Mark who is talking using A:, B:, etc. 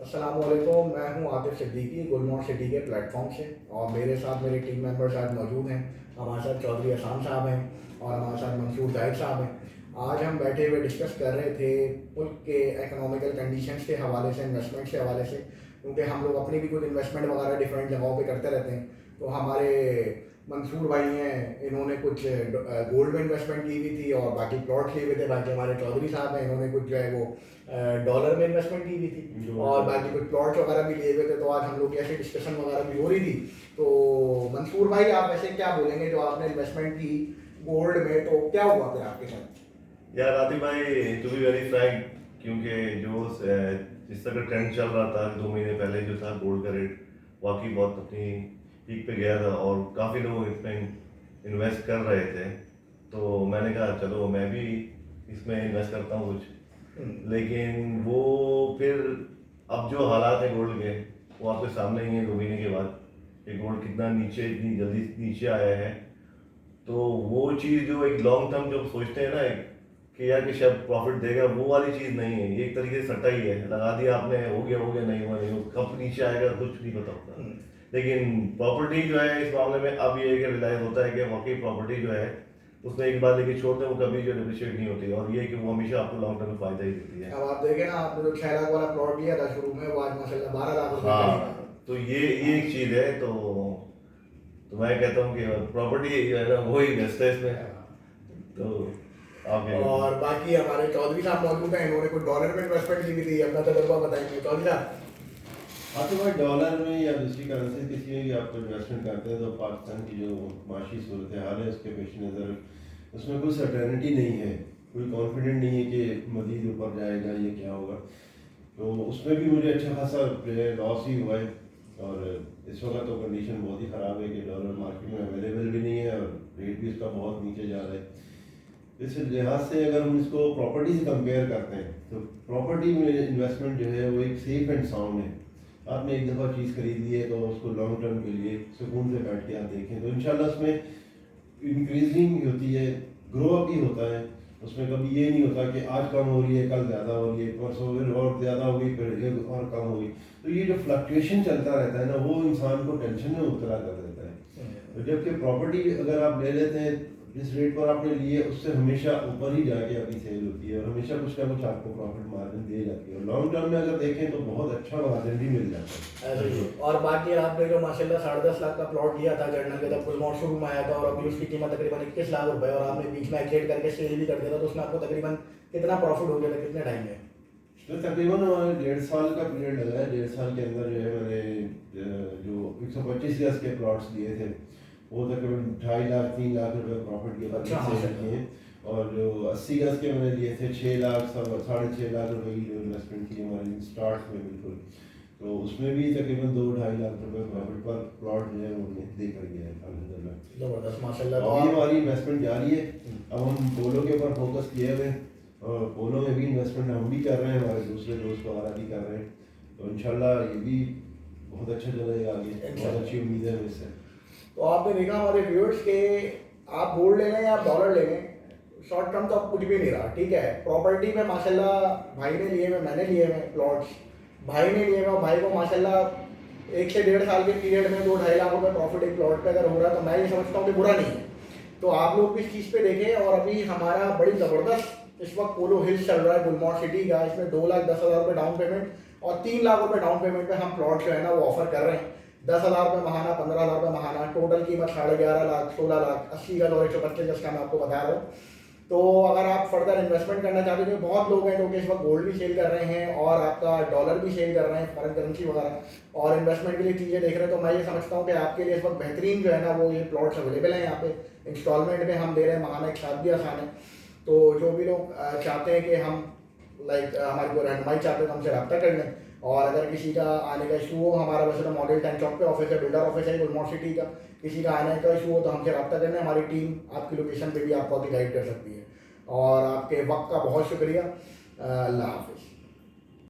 A: अस्सलामुअलैकुम, मैं हूं आतिफ सिद्दीकी गुलमोहर सिटी के प्लेटफॉर्म से। और मेरे साथ मेरे टीम मेंबर्स आज मौजूद हैं। हमारे साथ चौधरी अहसान साहब हैं और हमारे साथ मंसूर जाहिद साहब हैं। आज हम बैठे हुए डिस्कस कर रहे थे मुल्क के इकोनॉमिकल कंडीशंस के हवाले से, इन्वेस्टमेंट के हवाले से, क्योंकि हम लोग अपनी भी कुछ इन्वेस्टमेंट वगैरह डिफरेंट जगहों पे करते रहते हैं। तो हमारे मंसूर भाई हैं, इन्होंने कुछ गोल्ड में इन्वेस्टमेंट की हुई थी और बाकी प्लॉट लिए हुए थे। बाकी हमारे चौधरी साहब हैं, इन्होंने कुछ जो है वो डॉलर में इन्वेस्टमेंट की हुई थी और बाकी कुछ प्लॉट्स वगैरह भी लिए हुए थे। तो आज हम लोग की ऐसी डिस्कशन वगैरह भी हो रही थी। तो मंसूर भाई, आप ऐसे क्या बोलेंगे जो आपने इन्वेस्टमेंट की गोल्ड में, तो क्या हुआ फिर आपके साथ?
B: यार आतिफ भाई, टू बी वेरी फ्रैंक, क्योंकि जो जिस तरह का ट्रेंड चल रहा था 2 महीने पहले, जो था गोल्ड का रेट वाकई बहुत अपनी पीक पे गया था और काफ़ी लोग इसमें इन्वेस्ट कर रहे थे। तो मैंने कहा चलो मैं भी इसमें इन्वेस्ट करता हूँ कुछ। लेकिन वो फिर अब जो हालात हैं गोल्ड के, वो आपके सामने ही है 2 महीने के बाद कि गोल्ड कितना नीचे, इतनी जल्दी नीचे आया है। तो वो चीज़ जो एक लॉन्ग टर्म जो सोचते हैं ना कि यार कि शायद प्रॉफिट देगा, वो वाली चीज़ नहीं है। ये एक तरीके से सट्टा ही है, लगा दिया आपने, हो गया, नहीं हुआ, नहीं हुआ, कब नीचे आएगा कुछ नहीं पता होता। लेकिन प्रॉपर्टी जो है इस मामले में अब ये है कि रिलाइज होता है कि वाकई प्रॉपर्टी जो है उसमें एक बार लेके छोड़ दें, वो कभी जो डिप्रिशिएट नहीं होती, और ये है कि वो हमेशा आपको लॉन्ग टर्म में फायदा ही देती है।
A: अब आप देखें ना, आपने जो 6 लाख वाला प्लॉट लिया था शुरू में, वो आज माशाल्लाह 12 लाख रुपए
B: हाँ,
A: करीब है।
B: तो ये एक चीज़ है। तो मैं कहता हूँ कि प्रॉपर्टी जो है ना वो ही बेस्ट है इसमें। तो आप क्या कहते हैं?
A: और बाकी हमारे चौधरी साहब मौजूद हैं, इन्होंने कुछ डॉलर में इन्वेस्टमेंट की भी थी। अपना तजुर्बा बताएंगे चौधरी साहब।
C: हाँ, तो भाई डॉलर में या दूसरी करेंसी किसी में भी आप इन्वेस्टमेंट करते हैं तो पाकिस्तान की जो माशी सूरत हाल है उसके पेश नज़र उसमें कोई सर्टेनिटी नहीं है, कोई कॉन्फिडेंट नहीं है कि मज़ीद ऊपर जाएगा या क्या होगा। तो उसमें भी मुझे अच्छा खासा लॉस ही हुआ है। और इस वक्त तो कंडीशन बहुत ही ख़राब है कि डॉलर मार्केट में अवेलेबल भी नहीं है और रेट भी इसका बहुत नीचे जा रहा है। इस लिहाज से अगर हम इसको प्रॉपर्टी से कंपेयर करते हैं तो प्रॉपर्टी में इन्वेस्टमेंट जो है वो एक सेफ एंड साउंड है। आपने एक दफ़ा चीज़ खरीदी है तो उसको लॉन्ग टर्म के लिए सुकून से बैठ के आप देखें तो इंशाल्लाह उसमें इंक्रीजिंग होती है, ग्रो अप ही होता है। उसमें कभी ये नहीं होता कि आज कम हो रही है, कल ज़्यादा हो रही है, परसों फिर और ज़्यादा हो गई, फिर एक और कम हो गई। तो ये जो फ्लक्चुएशन चलता रहता है ना, वो इंसान को टेंशन में मुब्तला कर देता है। तो जबकि प्रॉपर्टी अगर आप ले लेते हैं जिस रेट पर आपने लिए उससे हमेशा ऊपर ही जाके आपकी सेल होती है और हमेशा कुछ ना कुछ आपको प्रॉफिट मार्जिन दे जाती है। और लॉन्ग टर्म में अगर देखें तो बहुत अच्छा मार्जिन भी मिल जाता है।
A: ऐसे ही। और बाकी आपने जो माशाल्लाह 10.5 लाख का प्लॉट लिया था जर्नल के, जब गुलमोहर शुरू में आया था, और अभी उसकी कीमत तकरीबन 21 लाख रुपए, और आपने बीच में एक्सेट करके सेल भी कर दिया था, तो उसमें आपको तकरीबन कितना प्रॉफिट हो गया था, कितने टाइम में?
C: तो तकरीबन 1.5 साल का पीरियड लगा है। 1.5 साल के अंदर जो है मैंने जो 125 गज के प्लॉट्स लिए थे वो तकरीबन 2.5 लाख 3 लाख रुपए प्रॉफिट के बाद
A: अच्छा,
C: सेल किए। और जो 80 गज के मैंने लिए थे 6 लाख 6.5 लाख रुपए की जो इन्वेस्टमेंट की हमारी स्टार्ट में बिल्कुल, तो उसमें भी तकरीबन 2-2.5 लाख रुपए प्रॉफिट पर प्लॉट जो है वो दे कर गया है अल्हम्दुलिल्लाह।
A: जबरदस्त माशाल्लाह। तो
C: अभी
A: आप
C: हमारी इन्वेस्टमेंट जारी है। अब हम पोलो के ऊपर फोकस किए हुए हैं और पोलो में भी इन्वेस्टमेंट हम भी कर रहे हैं, हमारे दूसरे दोस्त वगैरह भी कर रहे हैं। तो इंशाल्लाह ये भी बहुत अच्छा चलेगा आगे, बहुत अच्छी उम्मीद है हमें इससे।
A: तो आपने देखा हमारे व्यूअर्स के, आप गोल्ड ले लें या आप डॉलर ले लें, शॉर्ट टर्म तो अब कुछ भी नहीं रहा। ठीक है, प्रॉपर्टी में माशाल्लाह भाई ने लिए हुए, मैंने लिए हुए प्लॉट्स, भाई ने लिए हुए, भाई को माशाल्लाह 1 से 1.5 साल के पीरियड में 2-2.5 लाख रुपए प्रॉफिट एक प्लॉट पे अगर हो रहा है, तो मैं ये समझता हूँ कि बुरा नहीं है। तो आप लोग भी इस चीज़ पे देखें। और अभी हमारा बड़ी ज़बरदस्त इस वक्त पोलो हिल्स चल रहा है गुलमोहर सिटी का। इसमें 2,10,000 रुपये डाउन पेमेंट और 3 लाख रुपये डाउन पेमेंट पे हम प्लॉट जो है ना वो ऑफर कर रहे हैं। 10,000 रुपये महाना, 15,000 रुपये महाना, टोटल कीमत 11.5 लाख, 16 लाख, 80 गज और 125 गज का मैं आपको बता रहा हूँ। तो अगर आप फर्दर इन्वेस्टमेंट करना चाहते हैं, तो बहुत लोग हैं जो कि इस वक्त गोल्ड भी सेल कर रहे हैं और आपका डॉलर भी सेल कर रहे हैं, फॉरेन करेंसी वगैरह, और इन्वेस्टमेंट के लिए चीज़ें देख रहे हैं। तो मैं ये समझता हूँ कि आपके लिए इस वक्त बेहतरीन जो है ना वो ये प्लॉट्स अवेलेबल हैं यहाँ पे। इंस्टॉलमेंट में हम दे रहे हैं, महाना के साथ भी आसान है। तो जो भी लोग चाहते हैं कि हम हमारी कोई रहनुमाई चाहते हैं तो हमसे रब्ता कर लें। और अगर किसी का आने का इशू हो, हमारा वैसे तो मॉडल टाउन चौक पे ऑफिस है, बिल्डर ऑफिस है गुलमोहर सिटी का, किसी का आने का इशू हो तो हमसे रब्ता करना। हमारी टीम आपकी लोकेशन पे भी आपको अभी गाइड कर सकती है। और आपके वक्त का बहुत शुक्रिया। अल्लाह हाफिज़।